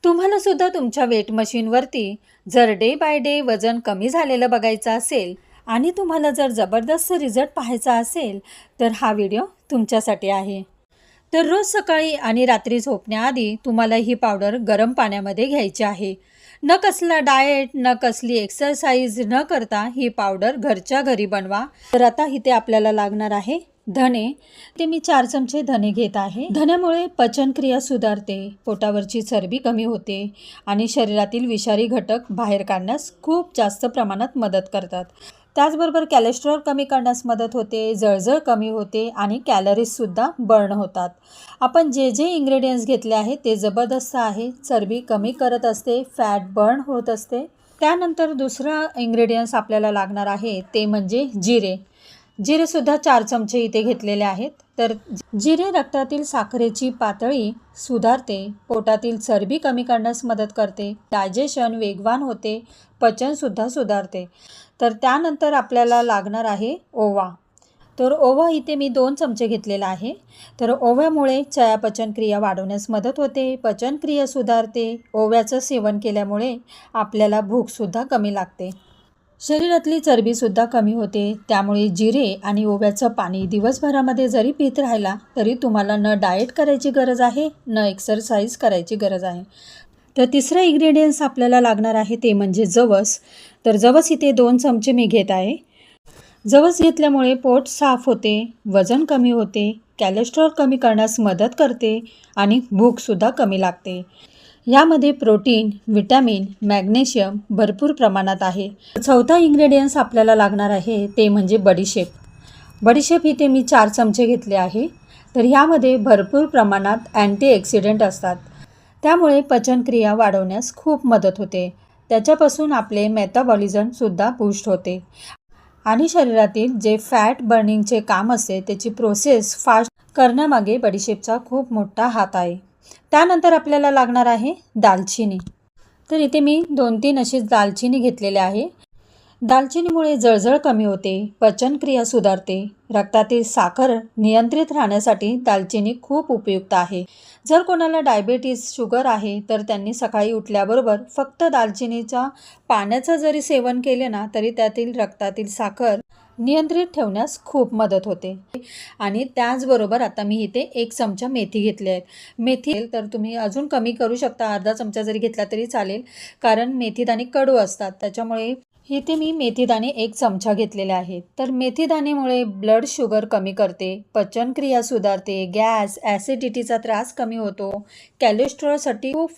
तुम्हाला सुद्धा तुमच्या वेट मशीनवरती जर डे बाय डे वजन कमी झालेलं बघायचं असेल आणि तुम्हाला जर जबरदस्त रिझल्ट पाहायचा असेल तर हा व्हिडिओ तुमच्यासाठी आहे. तर रोज सकाळी आणि रात्री झोपण्याआधी तुम्हाला ही पावडर गरम पाण्यामध्ये घ्यायची आहे. न कसला डाएट, न कसली एक्सरसाइज न करता ही पावडर घरच्या घरी बनवा. तर आता इथे आपल्याला लागणार आहे धने. ते मी 4 चमचे धने घेत आहे. धन्यामुळे पचनक्रिया सुधारते, पोटावरची चरबी कमी होते आणि शरीरातील विषारी घटक बाहेर काढण्यास खूप जास्त प्रमाणात मदत करतात. त्याचबरोबर कॅलेस्ट्रॉल कमी करण्यास मदत होते, जळजळ कमी होते आणि कॅलरीजसुद्धा बर्न होतात. आपण जे जे इंग्रेडियंट्स घेतले आहेत ते जबरदस्त आहे. चरबी कमी करत असते, फॅट बर्न होत असते. त्यानंतर दुसरा इंग्रेडियंट्स आपल्याला लागणार आहे ते म्हणजे जिरे. जिरेसुद्धा 4 चमचे इथे घेतलेले आहेत. तर जिरे रक्तातील साखरेची पातळी सुधारते, पोटातील चरबी कमी करण्यास मदत करते, डायजेशन वेगवान होते, पचनसुद्धा सुधारते. तर त्यानंतर आपल्याला लागणार आहे ओवा. तर ओवा इथे मी 2 चमचे घेतलेला आहे. तर ओव्यामुळे चयापचनक्रिया वाढवण्यास मदत होते, पचनक्रिया सुधारते. ओव्याचं सेवन केल्यामुळे आपल्याला भूकसुद्धा कमी लागते, शरीरातली चरबीसुद्धा कमी होते. त्यामुळे जिरे आणि ओव्याचं पाणी दिवसभरामध्ये जरी पीत राहिला तरी तुम्हाला न डाएट करायची गरज आहे, न एक्सरसाइज करायची गरज आहे. तर तिसरं इंग्रेडियंट्स आपल्याला लागणार आहे ते म्हणजे जवस. तर जवस इथे 2 चमचे मी घेत आहे. जवस घेतल्यामुळे पोट साफ होते, वजन कमी होते, कॅलेस्ट्रॉल कमी करण्यास मदत करते आणि भूकसुद्धा कमी लागते. यामध्ये प्रोटीन, विटॅमिन, मॅग्नेशियम भरपूर प्रमाणात आहे. चौथा इंग्रेडियंट्स आपल्याला लागणार आहे ते म्हणजे बडीशेप. बडीशेप इथे मी 4 चमचे घेतले आहे. तर ह्यामध्ये भरपूर प्रमाणात अँटीऑक्सिडंट असतात. त्यामुळे पचनक्रिया वाढवण्यास खूप मदत होते. त्याच्यापासून आपले मेटाबॉलिझमसुद्धा बूस्ट होते आणि शरीरातील जे फॅट बर्निंगचे काम असते त्याची प्रोसेस फास्ट करण्यामागे बडीशेपचा खूप मोठा हात आहे. त्यानंतर आपल्याला लागणार आहे दालचिनी. तर इथे मी 2-3 अशी दालचिनी घेतलेले आहे. दालचिनीमुळे जळजळ कमी होते, पचनक्रिया सुधारते, रक्तातील साखर नियंत्रित राहण्यासाठी दालचिनी खूप उपयुक्त आहे. जर कोणाला डायबिटीज, शुगर आहे तर त्यांनी सकाळी उठल्याबरोबर फक्त दालचिनीच्या पाण्याचं जरी सेवन केले ना तरी त्यातील रक्तातील साखर नियंत्रित ठेवण्यास खूप मदत होते. आणि त्याचबरोबर आता मी इथे 1 चमचा मेथी घेतली आहे. मेथी तर तुम्ही अजून कमी करू शकता, अर्धा चमचा जरी घेतला तरी चालेल, कारण मेथीदाणे कडू असतात. त्याच्यामुळे इथे मी मेथीदाणे 1 चमचा घेतलेले आहेत. तर मेथीदाणेमुळे ब्लड शुगर कमी करते, पचनक्रिया सुधारते, गॅस, ॲसिडिटीचा त्रास कमी होतो, कॅलेस्ट्रॉलसाठी खूप